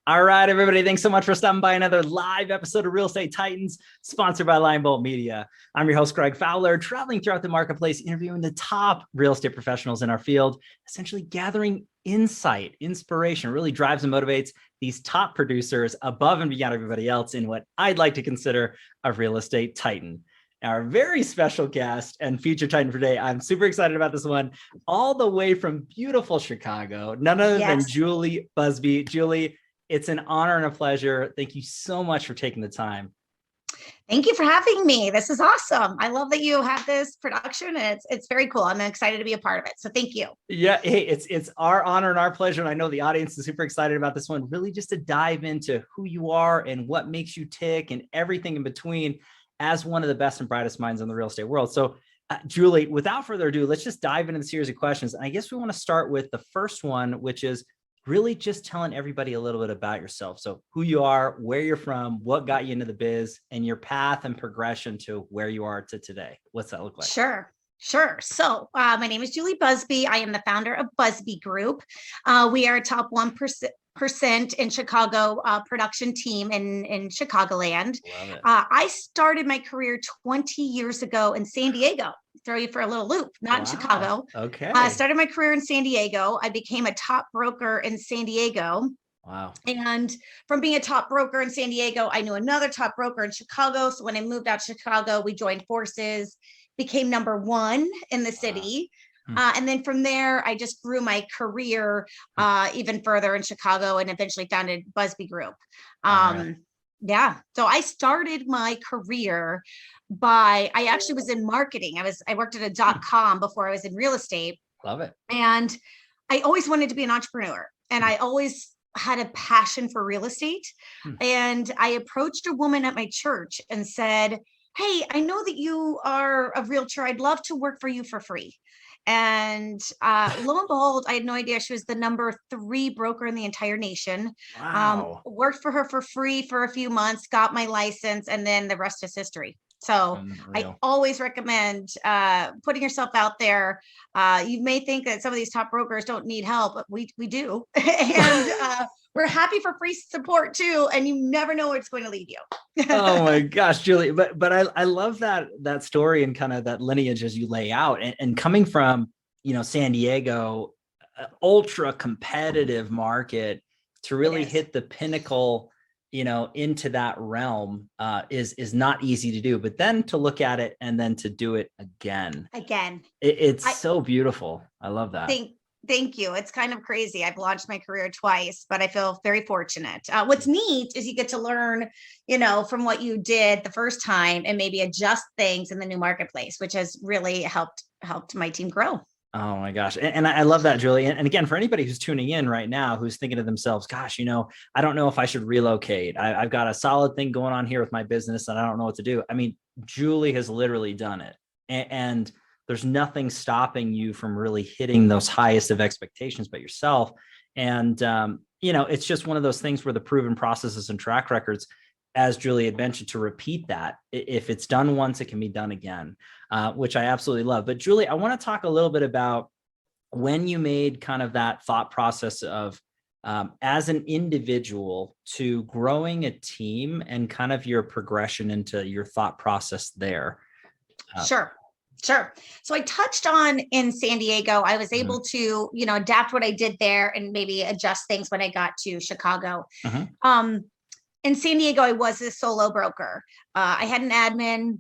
All right, everybody. Thanks so much for stopping by another live episode of Real Estate Titans, sponsored by Lionbolt Media. I'm your host, Greg Fowler, traveling throughout the marketplace, interviewing the top real estate professionals in our field, essentially gathering insight, inspiration, really drives and motivates these top producers above and beyond everybody else in what I'd like to consider a real estate titan. Our very special guest and feature titan for today. I'm super excited about this one, all the way from beautiful Chicago, none other than Julie Busby. Julie, it's an honor and a pleasure. Thank you so much for taking the time. Thank you for having me. This is awesome. I love that you have this production, and it's very cool. I'm excited to be a part of it. So thank you. Yeah, hey, it's our honor and our pleasure. And I know the audience is super excited about this one, really just to dive into who you are and what makes you tick and everything in between as one of the best and brightest minds in the real estate world. So Julie, without further ado, let's just dive into the series of questions. And I guess we want to start with the first one, which is really just telling everybody a little bit about yourself. So who you are, where you're from, what got you into the biz, and your path and progression to where you are to today. What's that look like? Sure. So my name is Julie Busby. I am the founder of Busby Group. We are a top 1% in Chicago production team in Chicagoland. I started my career 20 years ago in San Diego. Throw you for a little loop, not in Chicago. Okay. I started my career in San Diego. I became a top broker in San Diego. Wow. And from being a top broker in San Diego, I knew another top broker in Chicago. So when I moved out to Chicago, we joined forces, became number one in the city. And then from there, I just grew my career even further in Chicago and eventually founded Busby Group. Yeah. So I started my career I actually was in marketing. I worked at a .com before I was in real estate. Love it. And I always wanted to be an entrepreneur. And I always had a passion for real estate. And I approached a woman at my church and said, hey, I know that you are a realtor. I'd love to work for you for free. And lo and behold, I had no idea she was the number 3 broker in the entire nation. Wow. Worked for her for free for a few months, got my license, and then the rest is history. So I always recommend putting yourself out there. You may think that some of these top brokers don't need help, but we do. And we're happy for free support too. And you never know where it's going to lead you. Oh my gosh, Julie. But I love that story and kind of that lineage as you lay out and coming from, San Diego, ultra competitive market to really hit the pinnacle, into that realm is not easy to do, but then to look at it and then to do it again. It's so beautiful. I love that. Thank you. It's kind of crazy. I've launched my career twice, but I feel very fortunate. What's neat is you get to learn, from what you did the first time and maybe adjust things in the new marketplace, which has really helped my team grow. Oh my gosh. And I love that, Julie. And again, for anybody who's tuning in right now, who's thinking to themselves, gosh, I don't know if I should relocate. I've got a solid thing going on here with my business and I don't know what to do. I mean, Julie has literally done it. And there's nothing stopping you from really hitting those highest of expectations but yourself. And, it's just one of those things where the proven processes and track records, as Julie had mentioned, to repeat that. If it's done once, it can be done again, which I absolutely love. But Julie, I want to talk a little bit about when you made kind of that thought process of as an individual to growing a team and kind of your progression into your thought process there. Sure. So I touched on in San Diego, I was able to, adapt what I did there and maybe adjust things when I got to Chicago. In San Diego, I was a solo broker. I had an admin,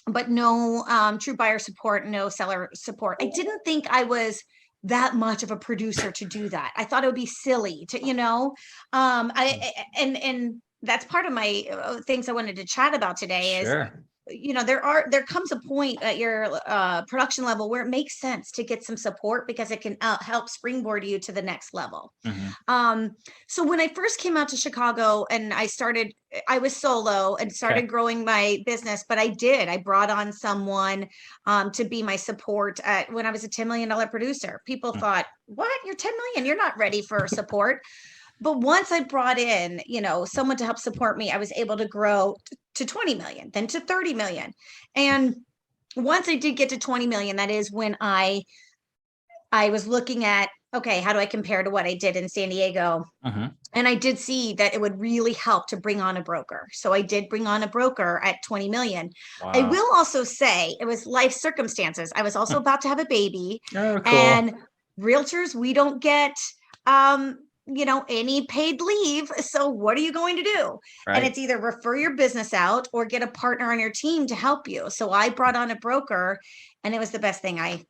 but no true buyer support, no seller support. I didn't think I was that much of a producer to do that. I thought it would be silly to, and that's part of my things I wanted to chat about today is, there comes a point at your production level where it makes sense to get some support because it can help springboard you to the next level. So when I first came out to Chicago and I was solo and started growing my business, but I brought on someone to be my support when I was a $10 million producer. People thought, what? You're 10 million. You're not ready for support. But once I brought in, someone to help support me, I was able to grow to 20 million, then to 30 million. And once I did get to 20 million, that is when I was looking at, okay, how do I compare to what I did in San Diego? Mm-hmm. And I did see that it would really help to bring on a broker. So I did bring on a broker at 20 million. I Wow. will also say it was life circumstances. I was also about to have a baby, Oh, cool. and realtors, we don't get, any paid leave. So what are you going to do? Right. And it's either refer your business out or get a partner on your team to help you. So I brought on a broker, and it was the best thing I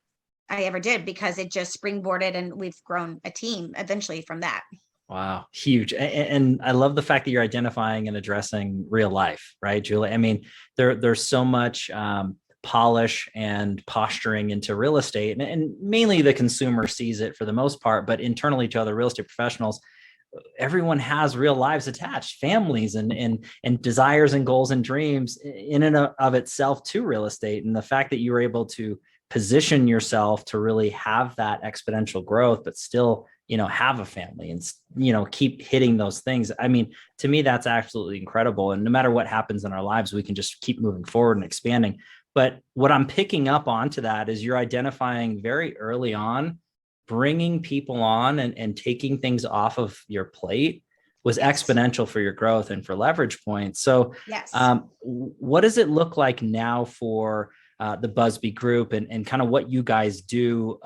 ever did, because it just springboarded, and we've grown a team eventually from that. Wow, huge. And I love the fact that you're identifying and addressing real life, right, Julie? I mean, there's so much polish and posturing into real estate, and mainly the consumer sees it for the most part, but internally to other real estate professionals, everyone has real lives attached, families and desires and goals and dreams in and of itself to real estate. And the fact that you were able to position yourself to really have that exponential growth, but still, have a family and, keep hitting those things. I mean, to me, that's absolutely incredible. And no matter what happens in our lives, we can just keep moving forward and expanding. But what I'm picking up onto that is you're identifying very early on, bringing people on and taking things off of your plate was exponential for your growth and for leverage points. So yes. What does it look like now for the Busby Group and kind of what you guys do,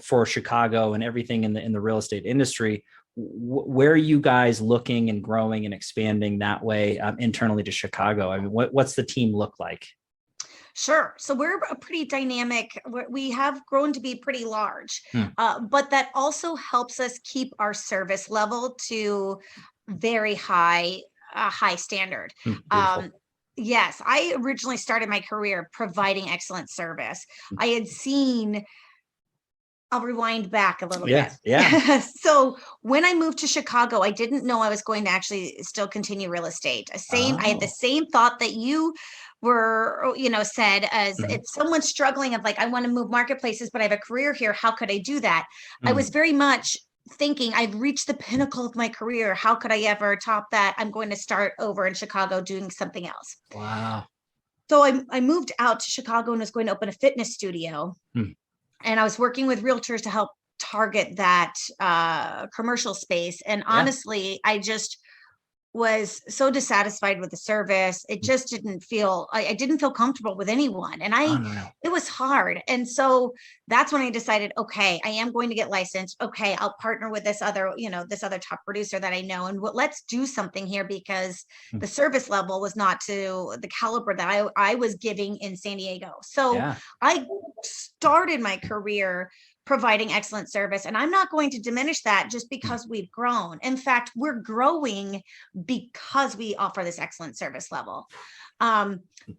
for Chicago and everything in the real estate industry? Where are you guys looking and growing and expanding that way internally to Chicago? I mean, what's the team look like? Sure. So we're a pretty dynamic, we have grown to be pretty large, but that also helps us keep our service level to very high standard. Yes, I originally started my career providing excellent service. I had seen, I'll rewind back a little bit. Yeah. So when I moved to Chicago, I didn't know I was going to actually still continue real estate. I had the same thought that you were, said, as if someone's struggling of like, I want to move marketplaces, but I have a career here. How could I do that? I was very much thinking I've reached the pinnacle of my career. How could I ever top that? I'm going to start over in Chicago doing something else. Wow. So I moved out to Chicago and was going to open a fitness studio. And I was working with realtors to help target that commercial space. And honestly, I just was so dissatisfied with the service. It just didn't feel, I didn't feel comfortable with anyone. And it was hard. And so that's when I decided, okay, I am going to get licensed. Okay, I'll partner with this other top producer that I know. And let's do something here, because the service level was not to the caliber that I was giving in San Diego. So I started my career providing excellent service. And I'm not going to diminish that just because we've grown. In fact, we're growing because we offer this excellent service level.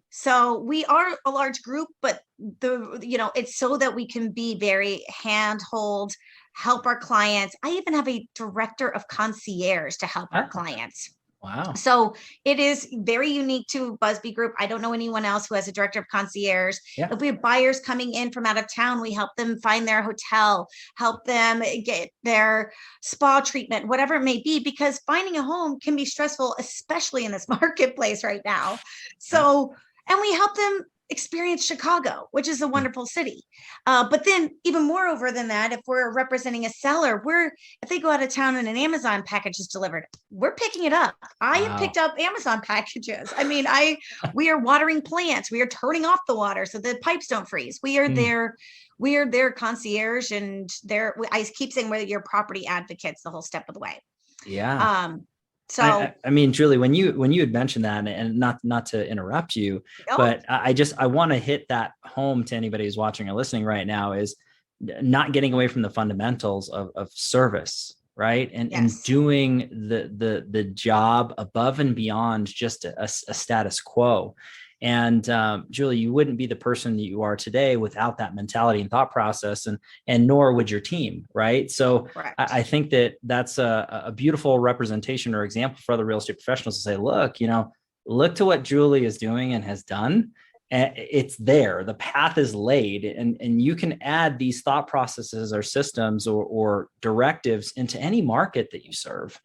So we are a large group, but it's so that we can be very handhold, help our clients. I even have a director of concierge to help our clients. Wow. So it is very unique to Busby Group. I don't know anyone else who has a director of concierge. If we have buyers coming in from out of town, we help them find their hotel, help them get their spa treatment, whatever it may be, because finding a home can be stressful, especially in this marketplace right now. So, and we help them experience Chicago, which is a wonderful city. But then even moreover than that, if we're representing a seller, if they go out of town and an Amazon package is delivered, we're picking it up. I have picked up Amazon packages. I mean, we are watering plants. We are turning off the water so the pipes don't freeze. We are their concierge, and I keep saying we're your property advocates the whole step of the way. Yeah. So I mean, Julie, when you had mentioned that, and not to interrupt you, but I want to hit that home to anybody who's watching or listening right now, is not getting away from the fundamentals of service, right? And doing the job above and beyond just a status quo. And Julie, you wouldn't be the person that you are today without that mentality and thought process, and nor would your team, right? So I think that's a beautiful representation or example for other real estate professionals to say, look to what Julie is doing and has done. And it's there. The path is laid, and you can add these thought processes or systems or directives into any market that you serve.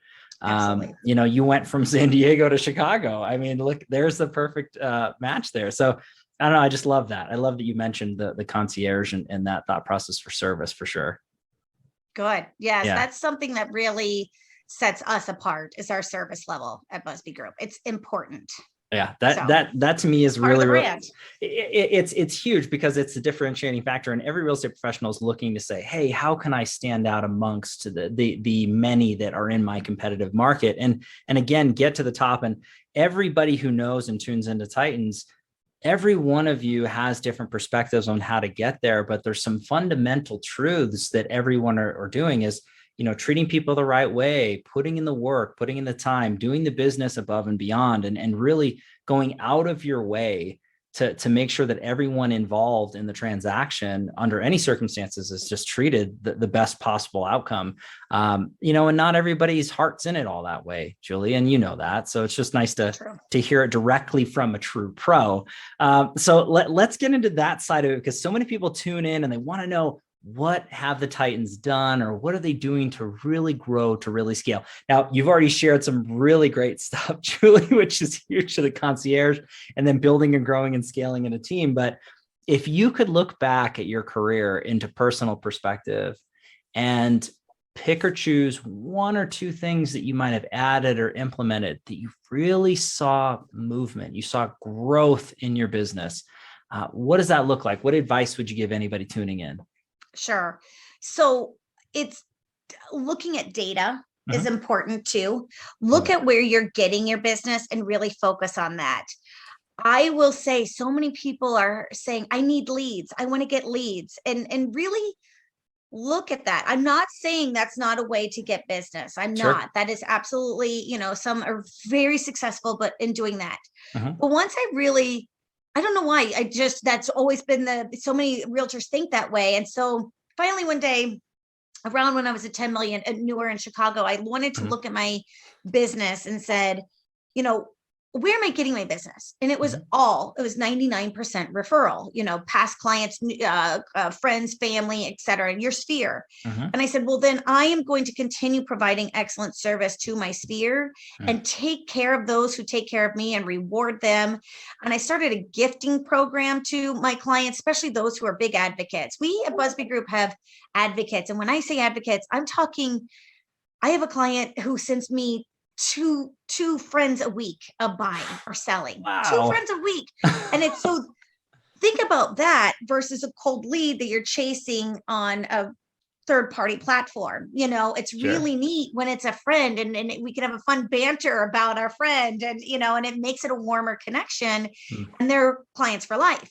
You went from San Diego to Chicago. I mean, look, there's the perfect match there. So I don't know. I just love that. I love that you mentioned the concierge and that thought process for service, for sure. Good. Yes, Yeah. that's something that really sets us apart is our service level at Busby Group. It's important. Yeah, So that to me is part of the really, brand. it's huge because it's a differentiating factor, and every real estate professional is looking to say, hey, how can I stand out amongst the many that are in my competitive market, and again get to the top. And everybody who knows and tunes into Titans, every one of you has different perspectives on how to get there, but there's some fundamental truths that everyone are doing is, treating people the right way, putting in the work, putting in the time, doing the business above and beyond, and really going out of your way to make sure that everyone involved in the transaction under any circumstances is just treated the best possible outcome. And not everybody's heart's in it all that way, Julie, and you know that. So it's just nice to hear it directly from a true pro. So let's get into that side of it, because so many people tune in and they want to know, what have the Titans done, or what are they doing to really grow, to really scale? Now, you've already shared some really great stuff, Julie, which is huge to the concierge, and then building and growing and scaling in a team. But if you could look back at your career into personal perspective and pick or choose one or two things that you might have added or implemented that you really saw movement, you saw growth in your business, what does that look like? What advice would you give anybody tuning in? Sure. So it's looking at data is important too. Look at where you're getting your business and really focus on that. I will say so many people are saying, I need leads. I want to get leads, and really look at that. I'm not saying that's not a way to get business. I'm not. That is absolutely, some are very successful, but in doing that. But once I don't know why. That's always been so many realtors think that way. And so finally one day, around when I was at 10 million newer in Chicago, I wanted to look at my business and said, where am I getting my business? And it was 99% referral, past clients, friends, family, et cetera, your sphere. And I said, well, then I am going to continue providing excellent service to my sphere and take care of those who take care of me and reward them. And I started a gifting program to my clients, especially those who are big advocates. We at Busby Group have advocates. And when I say advocates, I'm talking, I have a client who sends me two friends a week of buying or selling. Wow. 2 friends a week. And it's so, think about that versus a cold lead that you're chasing on a third-party platform. It's really neat when it's a friend, and we can have a fun banter about our friend, and and it makes it a warmer connection, and they're clients for life.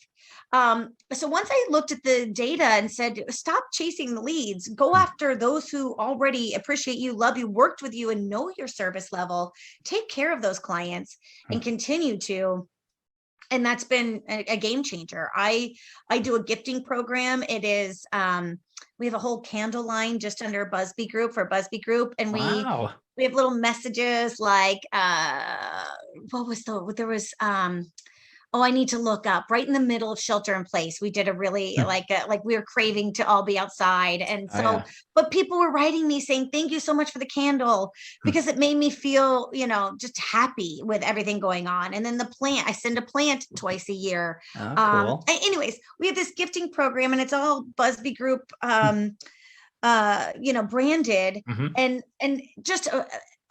So once I looked at the data and said, stop chasing the leads, go after those who already appreciate you, love you, worked with you, and know your service level, take care of those clients and continue to. And that's been a game changer. I do a gifting program. It is, we have a whole candle line just under Busby Group for Busby Group. And we have little messages like, I need to look up right in the middle of shelter in place. We did a really like we were craving to all be outside. And so, but people were writing me saying, thank you so much for the candle, because it made me feel, just happy with everything going on. And then the plant, I send a plant twice a year. Cool. Anyways, we have this gifting program, and it's all Busby Group, branded, and just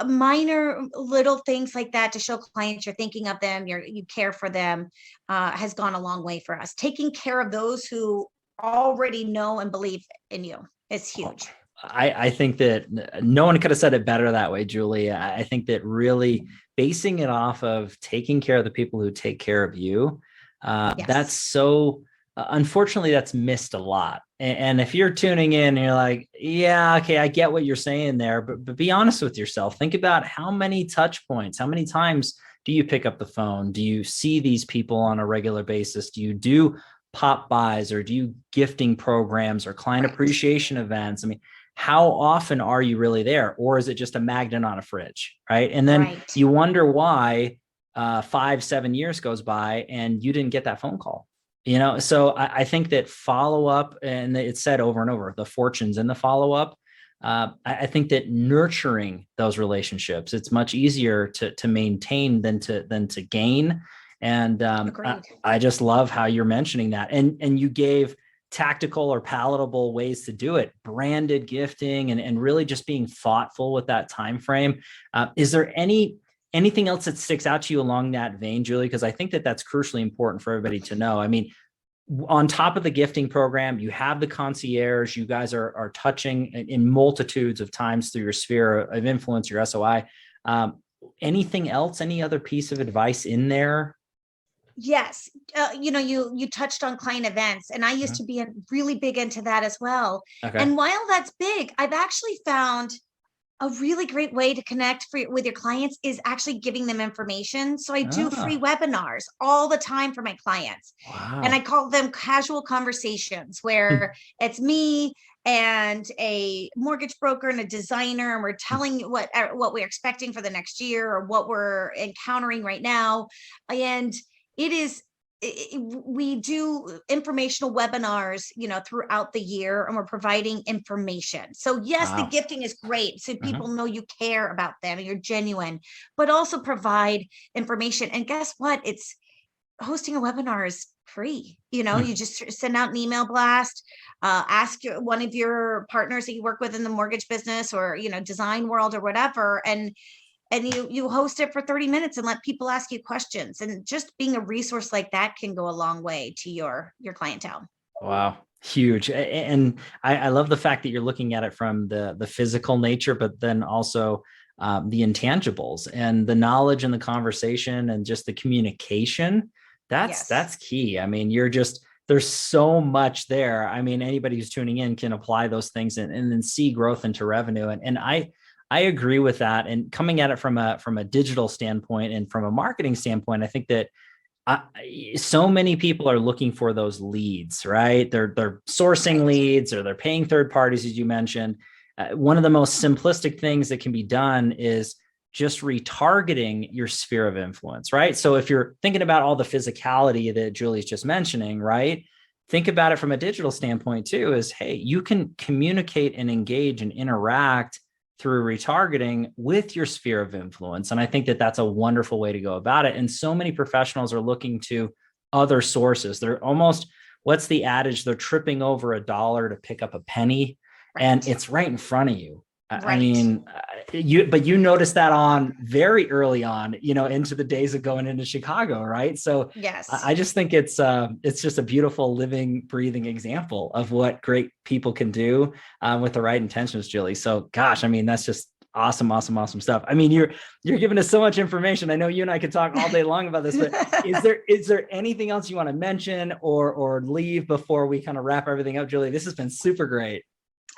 minor little things like that to show clients you're thinking of them, you care for them, has gone a long way for us. Taking care of those who already know and believe in you is huge. I think that no one could have said it better that way, Julie. I think that really basing it off of taking care of the people who take care of you, that's so, unfortunately, that's missed a lot. And if you're tuning in and you're like, yeah, okay, I get what you're saying there, but be honest with yourself. Think about how many touch points, how many times do you pick up the phone? Do you see these people on a regular basis? Do you do pop buys, or do you gifting programs or client appreciation events? I mean, how often are you really there? Or is it just a magnet on a fridge, right? And then you wonder why 5-7 years goes by and you didn't get that phone call. So I think that follow-up, and it's said over and over, the fortunes in the follow-up. I think that nurturing those relationships, it's much easier to maintain than to gain. And I just love how you're mentioning that. And you gave tactical or palatable ways to do it, branded gifting, and really just being thoughtful with that time frame. Is there anything else that sticks out to you along that vein, Julie? Because I think that that's crucially important for everybody to know. I mean, on top of the gifting program, you have the concierge. You guys are touching in multitudes of times through your sphere of influence, your SOI. Anything else? Any other piece of advice in there? Yes. You touched on client events, and I used to be really big into that as well. Okay. And while that's big, I've actually found a really great way to connect with your clients is actually giving them information. So I do free webinars all the time for my clients. Wow. And I call them casual conversations, where it's me and a mortgage broker and a designer, and we're telling you what we're expecting for the next year or what we're encountering right now. And we do informational webinars, throughout the year, and we're providing information. So yes, the gifting is great, so people know you care about them and you're genuine, but also provide information. And guess what? It's hosting a webinar is free. You just send out an email blast, ask one of your partners that you work with in the mortgage business or, design world or whatever, and you host it for 30 minutes and let people ask you questions. And just being a resource like that can go a long way to your clientele. Wow. Huge. And I love the fact that you're looking at it from the physical nature, but then also the intangibles and the knowledge and the conversation and just the communication. That's key. I mean, there's so much there. I mean, anybody who's tuning in can apply those things and then see growth into revenue. And I agree with that. And coming at it from a digital standpoint and from a marketing standpoint, I think that so many people are looking for those leads, right? They're sourcing leads, or they're paying third parties, as you mentioned. One of the most simplistic things that can be done is just retargeting your sphere of influence, right? So if you're thinking about all the physicality that Julie's just mentioning, right? Think about it from a digital standpoint too, is, hey, you can communicate and engage and interact through retargeting with your sphere of influence. And I think that that's a wonderful way to go about it. And so many professionals are looking to other sources. They're almost, what's the adage? They're tripping over a dollar to pick up a penny, and it's right in front of you. Right. I mean, you noticed that on very early on, into the days of going into Chicago, right? So yes, I just think it's just a beautiful living, breathing example of what great people can do with the right intentions, Julie. So gosh, I mean, that's just awesome stuff. I mean, you're giving us so much information. I know you and I could talk all day long about this, but is there anything else you want to mention or leave before we kind of wrap everything up, Julie? This has been super great.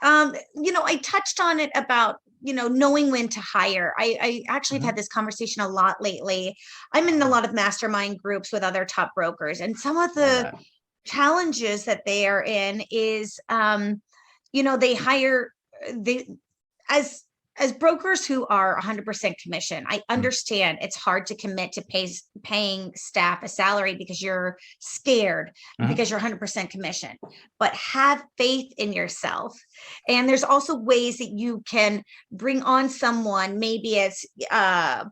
I touched on it about, knowing when to hire. I actually have had this conversation a lot lately. I'm in a lot of mastermind groups with other top brokers, and some of the challenges that they are in is, they hire as brokers who are 100% commission. I understand it's hard to commit to paying staff a salary because you're scared, because you're 100% commission, but have faith in yourself. And there's also ways that you can bring on someone, maybe as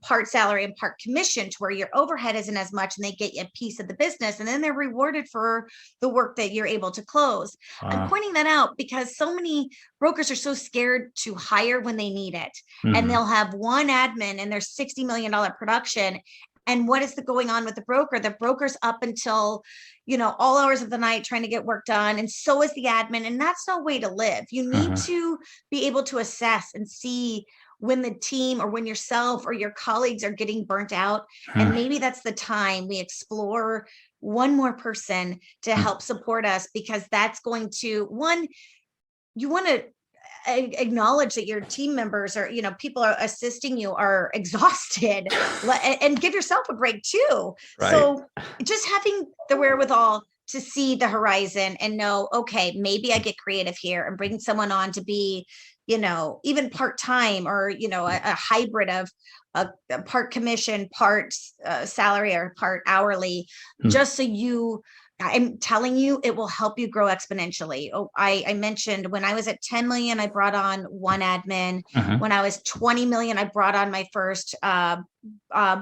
part salary and part commission, to where your overhead isn't as much and they get you a piece of the business, and then they're rewarded for the work that you're able to close. I'm pointing that out because so many brokers are so scared to hire when they need it. And they'll have one admin in their $60 million production. And what is going on with the broker? The broker's up until, all hours of the night trying to get work done. And so is the admin. And that's no way to live. You need to be able to assess and see when the team or when yourself or your colleagues are getting burnt out. And maybe that's the time we explore one more person to help support us, because that's going to, you want to acknowledge that your team members are, people are assisting you are exhausted, and give yourself a break too. Right. So just having the wherewithal to see the horizon and know, okay, maybe I get creative here and bring someone on to be, even part-time, or, a hybrid of a part commission, part salary, or part hourly, just so I'm telling you, it will help you grow exponentially. Oh, I mentioned when I was at 10 million, I brought on one admin. When I was 20 million, I brought on my first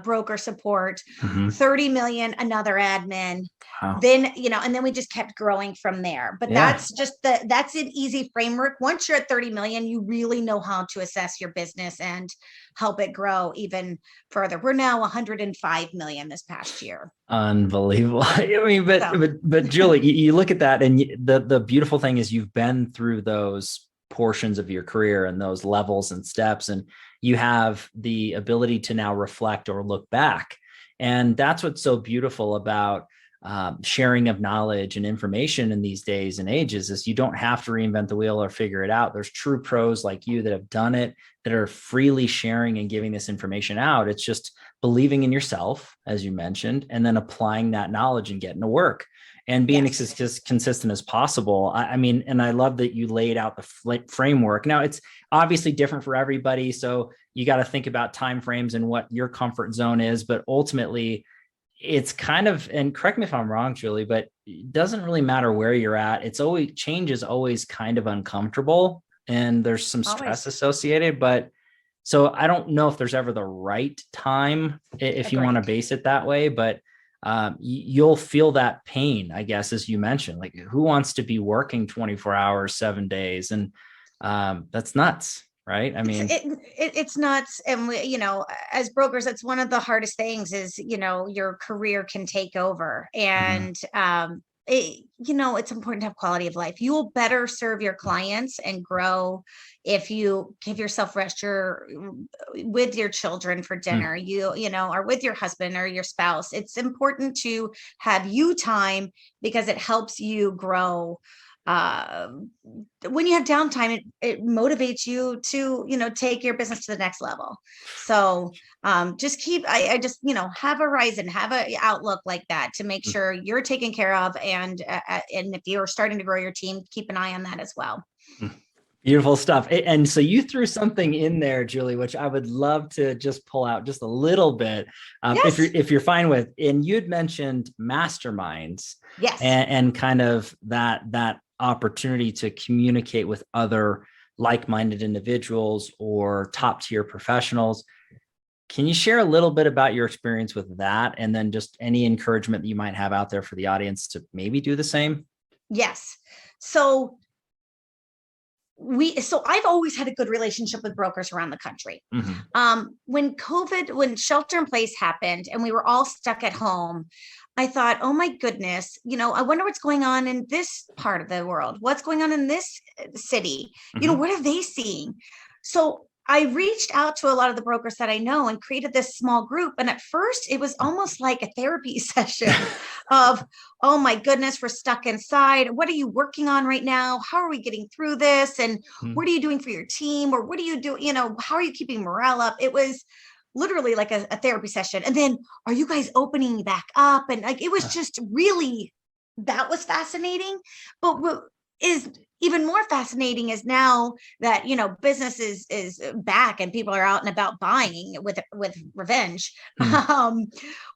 broker support, Mhm. 30 million, another admin. Wow. Then, and then we just kept growing from there. But Yeah. that's an easy framework. Once you're at 30 million, you really know how to assess your business and help it grow even further. We're now 105 million this past year. Unbelievable. I mean, but Julie, you look at that, and the beautiful thing is you've been through those portions of your career and those levels and steps, and you have the ability to now reflect or look back. And that's what's so beautiful about sharing of knowledge and information in these days and ages, is you don't have to reinvent the wheel or figure it out. There's true pros like you that have done it, that are freely sharing and giving this information out. It's just believing in yourself, as you mentioned, and then applying that knowledge and getting to work and being as consistent as possible. I mean, and I love that you laid out the framework. Now, it's obviously different for everybody, so you got to think about timeframes and what your comfort zone is. But ultimately, it's kind of, and correct me if I'm wrong, Julie, but it doesn't really matter where you're at. It's always, change is always kind of uncomfortable, and there's some stress associated. But so I don't know if there's ever the right time, if you want to base it that way, but you'll feel that pain, I guess, as you mentioned. Like, who wants to be working 24 hours, 7 days? And that's nuts. Right. I mean, it's nuts. And we, as brokers, that's one of the hardest things is, your career can take over. And, it's important to have quality of life. You will better serve your clients and grow if you give yourself rest. You're with your children for dinner, or with your husband or your spouse. It's important to have you time because it helps you grow. When you have downtime, it motivates you to, take your business to the next level. So just I just, have a horizon, have a outlook like that to make sure you're taken care of. And if you're starting to grow your team, keep an eye on that as well. Beautiful stuff. And so you threw something in there, Julie, which I would love to just pull out just a little bit, if you're fine with. And you'd mentioned masterminds, and kind of that opportunity to communicate with other like-minded individuals or top-tier professionals. Can you share a little bit about your experience with that, and then just any encouragement that you might have out there for the audience to maybe do the same? Yes. So I've always had a good relationship with brokers around the country. When shelter in place happened and we were all stuck at home, I thought, oh my goodness, I wonder what's going on in this part of the world. What's going on in this city? What are they seeing? So I reached out to a lot of the brokers that I know and created this small group. And at first it was almost like a therapy session of, oh my goodness, we're stuck inside. What are you working on right now? How are we getting through this? And what are you doing for your team? Or what do you do? How are you keeping morale up? It was literally like a therapy session. And then, are you guys opening back up? And it was just really, that was fascinating. But what is even more fascinating is now that, business is back and people are out and about buying with revenge.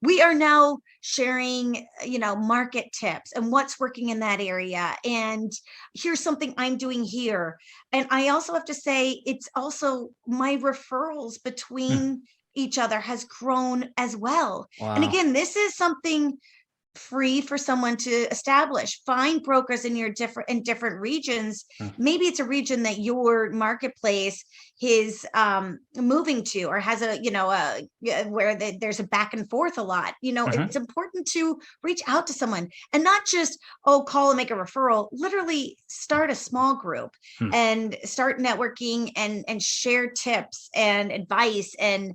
We are now sharing, market tips and what's working in that area. And here's something I'm doing here. And I also have to say, it's also my referrals between each other has grown as well. Wow. And again, this is something free for someone to establish. Find brokers in different regions. Maybe it's a region that your marketplace is moving to, or has where there's a back and forth a lot. It's important to reach out to someone and not just call and make a referral. Literally start a small group and start networking and share tips and advice. And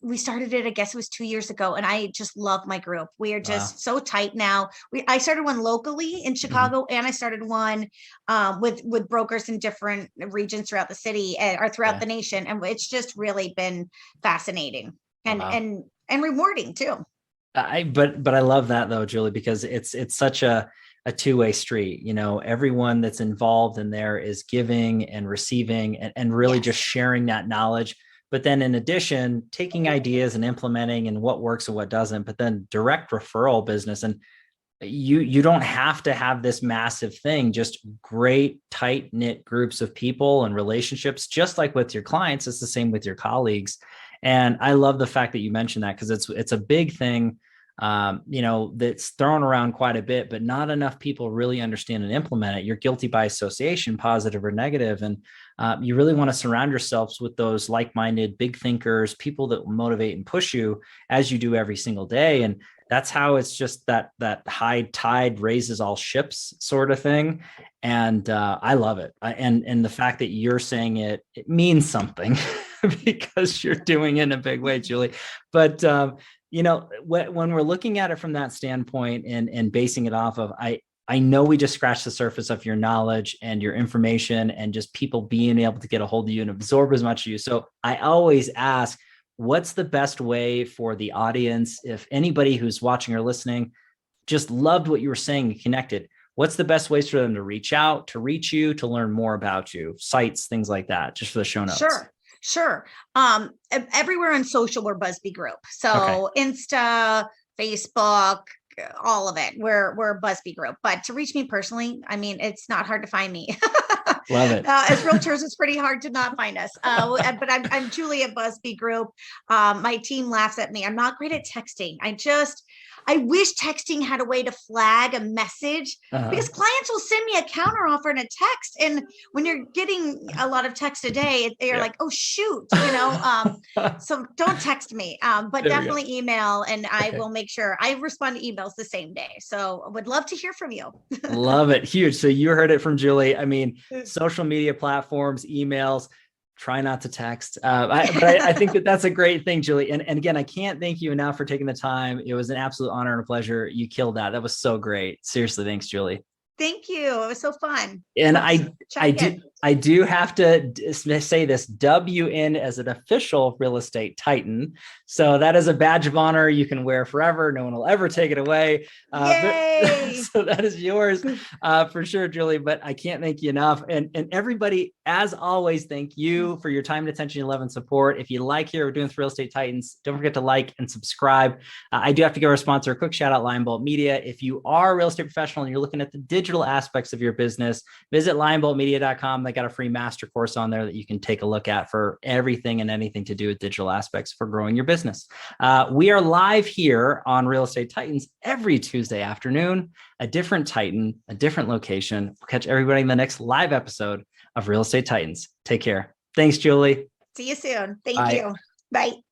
we started it, I guess it was 2 years ago, and I just love my group. We are just so tight now. I started one locally in Chicago, and I started one with brokers in different regions throughout the city or throughout the nation. And it's just really been fascinating and rewarding too. But I love that though, Julie, because it's such a two-way street. Everyone that's involved in there is giving and receiving and really just sharing that knowledge. But then in addition, taking ideas and implementing and what works and what doesn't, but then direct referral business. And you don't have to have this massive thing, just great tight knit groups of people and relationships, just like with your clients. It's the same with your colleagues. And I love the fact that you mentioned that, because it's a big thing, that's thrown around quite a bit, but not enough people really understand and implement it. You're guilty by association, positive or negative. And you really want to surround yourselves with those like-minded, big thinkers, people that will motivate and push you as you do every single day. And that's how it's just that high tide raises all ships sort of thing. And I love it. And the fact that you're saying it means something because you're doing it in a big way, Julie. But when we're looking at it from that standpoint and basing it off of, I know we just scratched the surface of your knowledge and your information and just people being able to get a hold of you and absorb as much of you. So I always ask, what's the best way for the audience, if anybody who's watching or listening just loved what you were saying and connected, what's the best ways for them to reach out, to reach you, to learn more about you, sites, things like that, just for the show notes? Sure. Everywhere on social, we're Busby Group. So okay. Insta, Facebook, all of it. We're Busby Group. But to reach me personally, I mean, it's not hard to find me. Love it. As realtors, it's pretty hard to not find us. But I'm Julie at Busby Group. My team laughs at me. I'm not great at texting. I wish texting had a way to flag a message, because clients will send me a counter offer in a text. And when you're getting a lot of text a day, they're like, oh, shoot, so don't text me, but there definitely email, and I will make sure I respond to emails the same day. So I would love to hear from you. Love it. Huge. So you heard it from Julie. I mean, social media platforms, emails, try not to text. But I think that's a great thing, Julie. And again, I can't thank you enough for taking the time. It was an absolute honor and a pleasure. You killed that. That was so great. Seriously. Thanks, Julie. Thank you. It was so fun. And I do have to say this, dub in as an official real estate titan. So that is a badge of honor you can wear forever. No one will ever take it away. So that is yours for sure, Julie. But I can't thank you enough. And everybody, as always, thank you for your time and attention, your love and support. If you like here, we're doing this Real Estate Titans, don't forget to like and subscribe. I do have to give our sponsor a quick shout out, Lionbolt Media. If you are a real estate professional and you're looking at the digital aspects of your business, visit lionboltmedia.com. They got a free master course on there that you can take a look at for everything and anything to do with digital aspects for growing your business. We are live here on Real Estate Titans every Tuesday afternoon, a different Titan, a different location. We'll catch everybody in the next live episode of Real Estate Titans. Take care. Thanks, Julie. See you soon. Thank you. Bye.